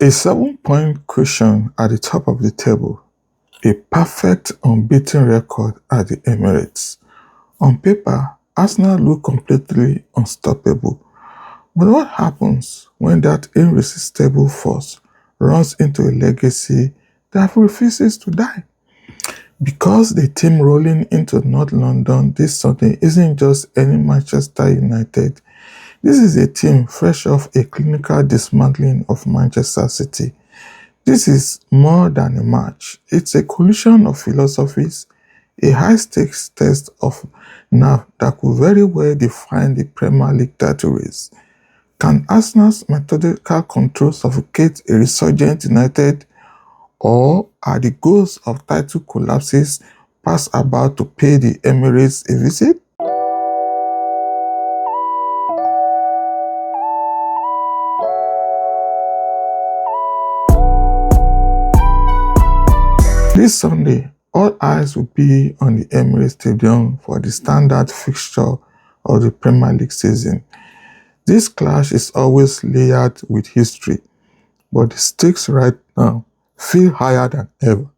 A 7-point cushion at the top of the table, a perfect unbeaten record at the Emirates. On paper, Arsenal look completely unstoppable. But what happens when that irresistible force runs into a legacy that refuses to die? Because the team rolling into North London this Sunday isn't just any Manchester United. This is a team fresh off a clinical dismantling of Manchester City. This is more than a match. It's a collision of philosophies, a high-stakes test of nerve that could very well define the Premier League title race. Can Arsenal's methodical control suffocate a resurgent United, or are the ghosts of title collapses past about to pay the Emirates a visit? This Sunday, all eyes will be on the Emirates Stadium for the standard fixture of the Premier League season. This clash is always layered with history, but the stakes right now feel higher than ever.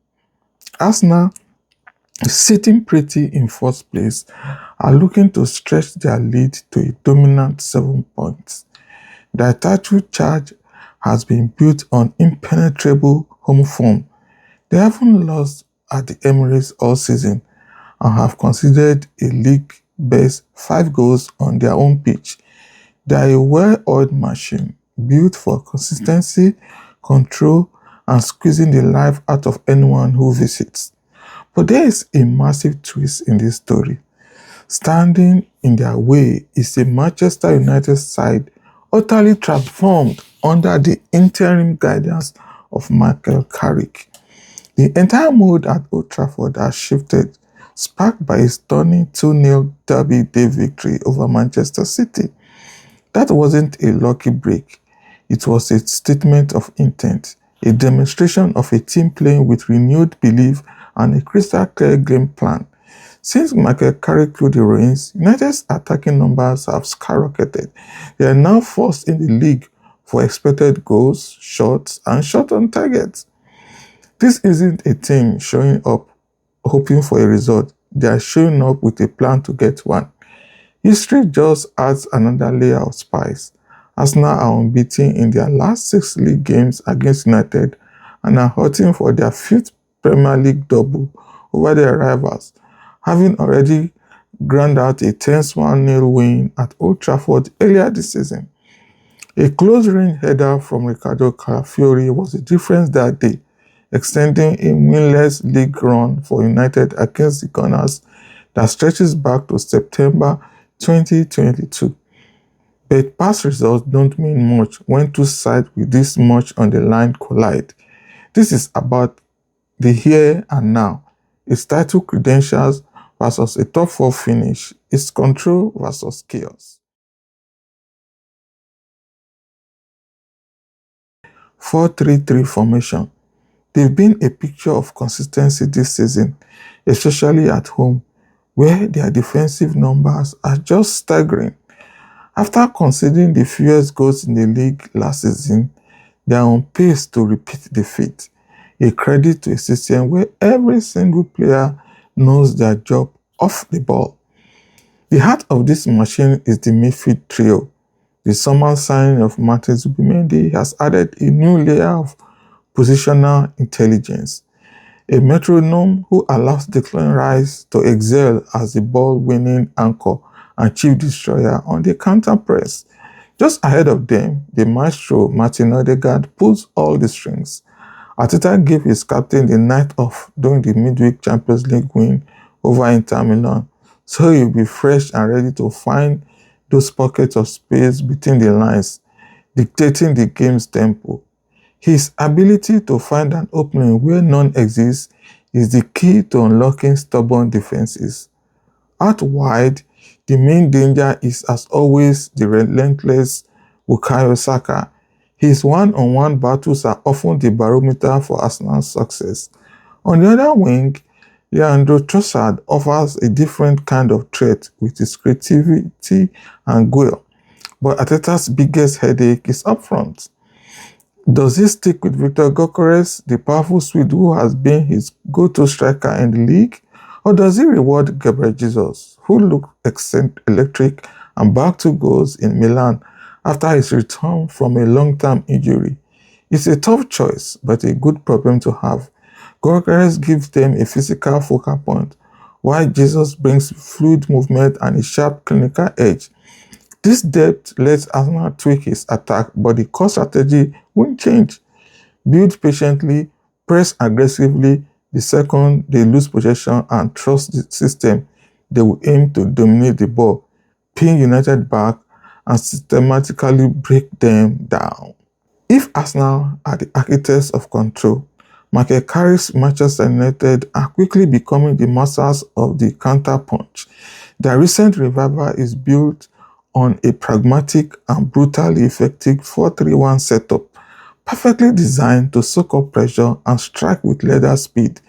Arsenal, sitting pretty in first place, are looking to stretch their lead to a dominant 7 points. Their title charge has been built on impenetrable home form. They haven't lost at the Emirates all season and have conceded a league-best 5 goals on their own pitch. They are a well-oiled machine, built for consistency, control, and squeezing the life out of anyone who visits. But there is a massive twist in this story. Standing in their way is a Manchester United side utterly transformed under the interim guidance of Michael Carrick. The entire mood at Old Trafford has shifted, sparked by a stunning 2-0 Derby Day victory over Manchester City. That wasn't a lucky break. It was a statement of intent, a demonstration of a team playing with renewed belief and a crystal clear game plan. Since Michael Carrick took the reins, United's attacking numbers have skyrocketed. They are now first in the league for expected goals, shots, and shot on target. This isn't a team showing up hoping for a result. They are showing up with a plan to get one. History just adds another layer of spice. Arsenal are unbeaten in their last 6 league games against United and are hunting for their 5th Premier League double over their rivals, having already ground out a tense 1-0 win at Old Trafford earlier this season. A close-range header from Ricardo Calafiori was the difference that day, extending a winless league run for United against the Gunners that stretches back to September 2022. But past results don't mean much when two sides with this much on the line collide. This is about the here and now. Its title credentials versus a top 4 finish. Its control versus chaos. 4-3-3 formation. They've been a picture of consistency this season, especially at home, where their defensive numbers are just staggering. After conceding the fewest goals in the league last season, they are on pace to repeat the feat, a credit to a system where every single player knows their job off the ball. The heart of this machine is the midfield trio. The summer signing of Martin Zubimendi has added a new layer of positional intelligence, a metronome who allows Declan Rice to excel as the ball-winning anchor and chief destroyer on the counter press. Just ahead of them, the maestro Martin Odegaard pulls all the strings. Arteta gave his captain the night off during the midweek Champions League win over Inter Milan, so he'll be fresh and ready to find those pockets of space between the lines, dictating the game's tempo. His ability to find an opening where none exists is the key to unlocking stubborn defenses. Out wide, the main danger is, as always, the relentless Bukayo Saka. His one-on-one battles are often the barometer for Arsenal's success. On the other wing, Leandro Trossard offers a different kind of threat with his creativity and guile, but Arteta's biggest headache is up front. Does he stick with Victor Gyökeres, the powerful Swede who has been his go-to striker in the league? Or does he reward Gabriel Jesus, who looked electric and bagged 2 goals in Milan after his return from a long-term injury? It's a tough choice, but a good problem to have. Gyökeres gives them a physical focal point, while Jesus brings fluid movement and a sharp clinical edge. This depth lets Arsenal tweak his attack, but the core strategy won't change. Build patiently, press aggressively the second they lose possession, and trust the system. They will aim to dominate the ball, pin United back, and systematically break them down. If Arsenal are the architects of control, Michael Carrick's Manchester United are quickly becoming the masters of the counter-punch. Their recent revival is built on a pragmatic and brutally effective 4-3-1 setup, perfectly designed to soak up pressure and strike with leather speed.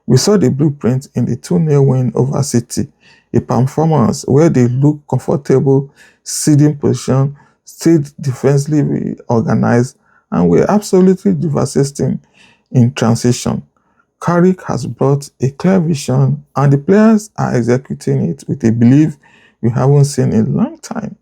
We saw the blueprint in the 2-0 win over City, a performance where they looked comfortable, ceding position, stayed defensively organized, and were absolutely devastating in transition. Carrick has brought a clear vision, and the players are executing it with a belief we haven't seen in a long time.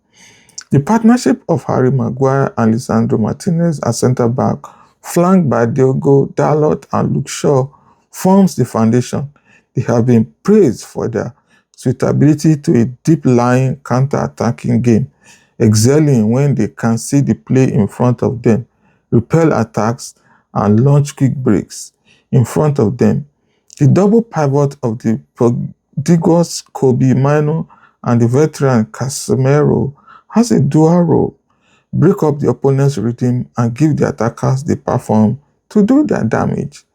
The partnership of Harry Maguire and Lisandro Martinez at centre-back, flanked by Diogo Dalot and Luke Shaw, forms the foundation. They have been praised for their suitability to a deep-lying counter-attacking game, excelling when they can see the play in front of them, repel attacks, and launch quick breaks in front of them. The double pivot of the prodigious Kobe Mino and the veteran Casemiro has a dual role: break up the opponent's rhythm and give the attackers the platform to do their damage.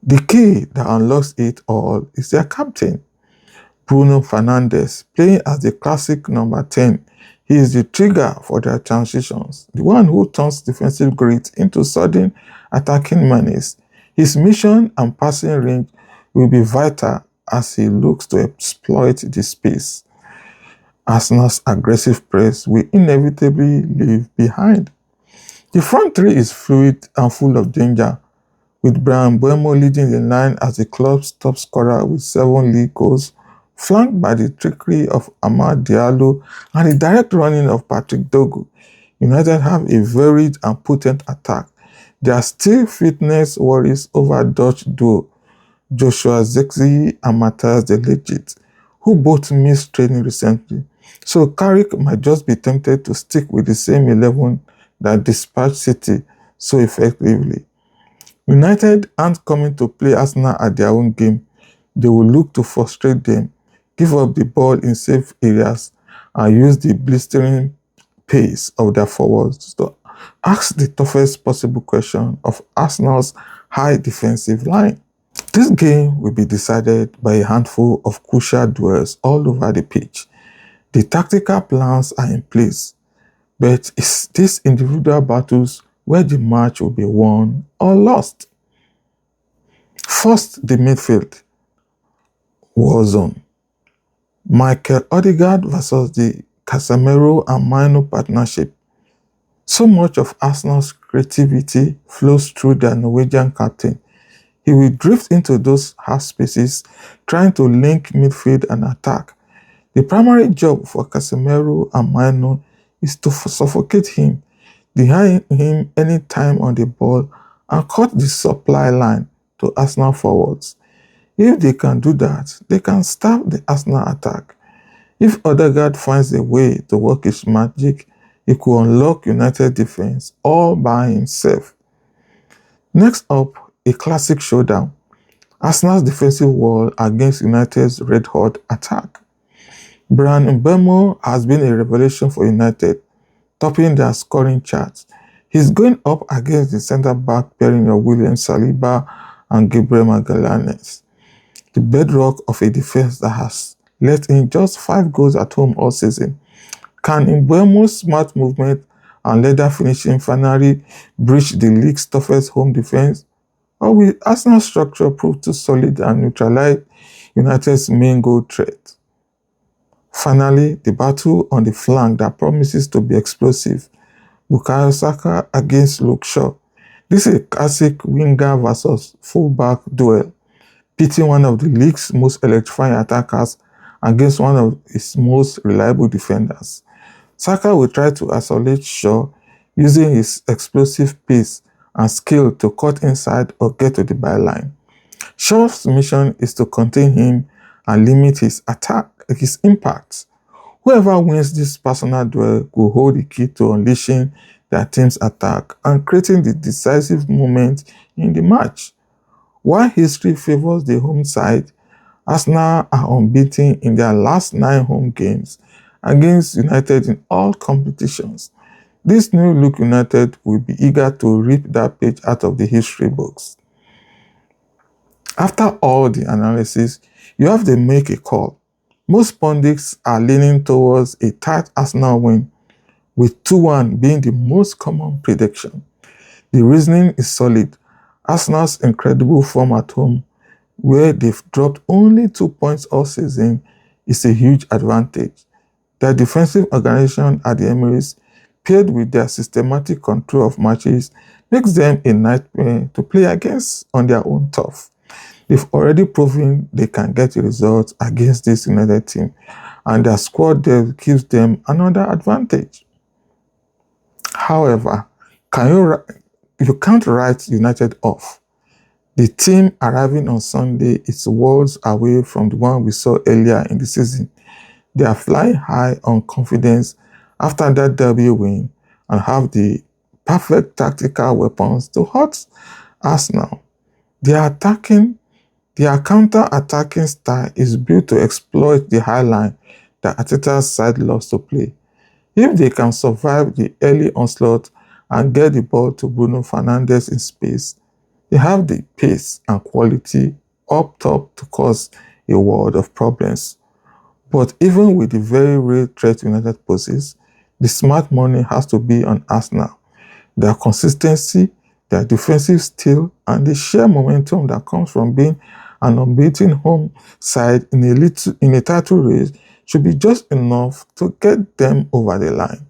The key that unlocks it all is their captain, Bruno Fernandes, playing as the classic number 10. He is the trigger for their transitions, the one who turns defensive grit into sudden attacking menace. His mission and passing range will be vital as he looks to exploit the space Arsenal's aggressive press will inevitably leave behind. The front three is fluid and full of danger, with Bryan Mbeumo leading the line as the club's top scorer with 7 league goals, flanked by the trickery of Amad Diallo and the direct running of Patrick Dogu. United have a varied and potent attack. There are still fitness worries over Dutch duo Joshua Zirkzee and Matthias de Ligt, who both missed training recently. So Carrick might just be tempted to stick with the same 11 that dispatched City so effectively. United aren't coming to play Arsenal at their own game. They will look to frustrate them, give up the ball in safe areas, and use the blistering pace of their forwards to ask the toughest possible question of Arsenal's high defensive line. This game will be decided by a handful of crucial duels all over the pitch. The tactical plans are in place, but it's these individual battles where the match will be won or lost. First, the midfield war zone. Michael Odegaard versus the Casemiro and Mino partnership. So much of Arsenal's creativity flows through their Norwegian captain. He will drift into those half spaces, trying to link midfield and attack. The primary job for Casemiro and Mino is to suffocate him, deny him any time on the ball, and cut the supply line to Arsenal forwards. If they can do that, they can stop the Arsenal attack. If Odegaard finds a way to work his magic, he could unlock United defense all by himself. Next up, a classic showdown: Arsenal's defensive wall against United's red-hot attack. Bryan Mbeumo has been a revelation for United, topping their scoring charts. He's going up against the centre-back pairing of William Saliba and Gabriel Magalhaes, the bedrock of a defense that has let in just 5 goals at home all season. Can Mbeumo's smart movement and leather finishing finally breach the league's toughest home defense? Or will Arsenal's structure prove too solid and neutralize United's main goal threat? Finally, the battle on the flank that promises to be explosive. Bukayo Saka against Luke Shaw. This is a classic winger versus fullback duel, pitting one of the league's most electrifying attackers against one of its most reliable defenders. Saka will try to isolate Shaw using his explosive pace and skill to cut inside or get to the byline. Shaw's mission is to contain him and limit his impact. Whoever wins this personal duel will hold the key to unleashing their team's attack and creating the decisive moment in the match. While history favors the home side, Arsenal are unbeaten in their last 9 home games against United in all competitions. This new look United will be eager to rip that page out of the history books. After all the analysis, you have to make a call. Most pundits are leaning towards a tight Arsenal win, with 2-1 being the most common prediction. The reasoning is solid. Arsenal's incredible form at home, where they've dropped only 2 points all season, is a huge advantage. Their defensive organization at the Emirates, paired with their systematic control of matches, makes them a nightmare to play against on their own turf. They've already proven they can get results against this United team, and their squad depth gives them another advantage. However, you can't write United off. The team arriving on Sunday is worlds away from the one we saw earlier in the season. They are flying high on confidence after that derby win and have the perfect tactical weapons to hurt Arsenal. Their counter-attacking style is built to exploit the high line that Arteta's side loves to play. If they can survive the early onslaught and get the ball to Bruno Fernandes in space, they have the pace and quality up top to cause a world of problems. But even with the very real threat United poses, the smart money has to be on Arsenal. Their consistency, their defensive skill, and the sheer momentum that comes from being an unbeaten home side in a title race should be just enough to get them over the line.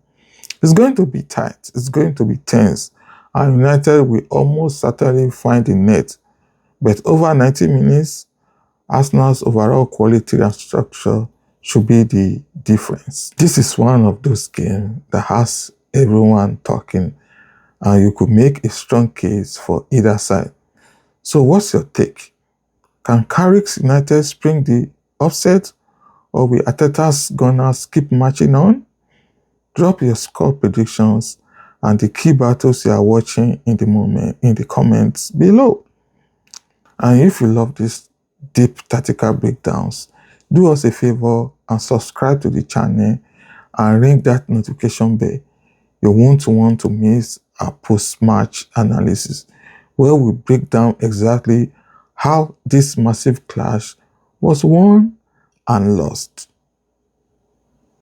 It's going to be tight, it's going to be tense, and United will almost certainly find the net. But over 90 minutes, Arsenal's overall quality and structure should be the difference. This is one of those games that has everyone talking, and you could make a strong case for either side. So what's your take? Can Carrick's United spring the upset, or will Arteta's Gunners keep marching on? Drop your score predictions and the key battles you are watching in the comments below. And if you love these deep tactical breakdowns, do us a favor and subscribe to the channel and ring that notification bell. You won't want to miss our post-match analysis, where we break down exactly how this massive clash was won and lost.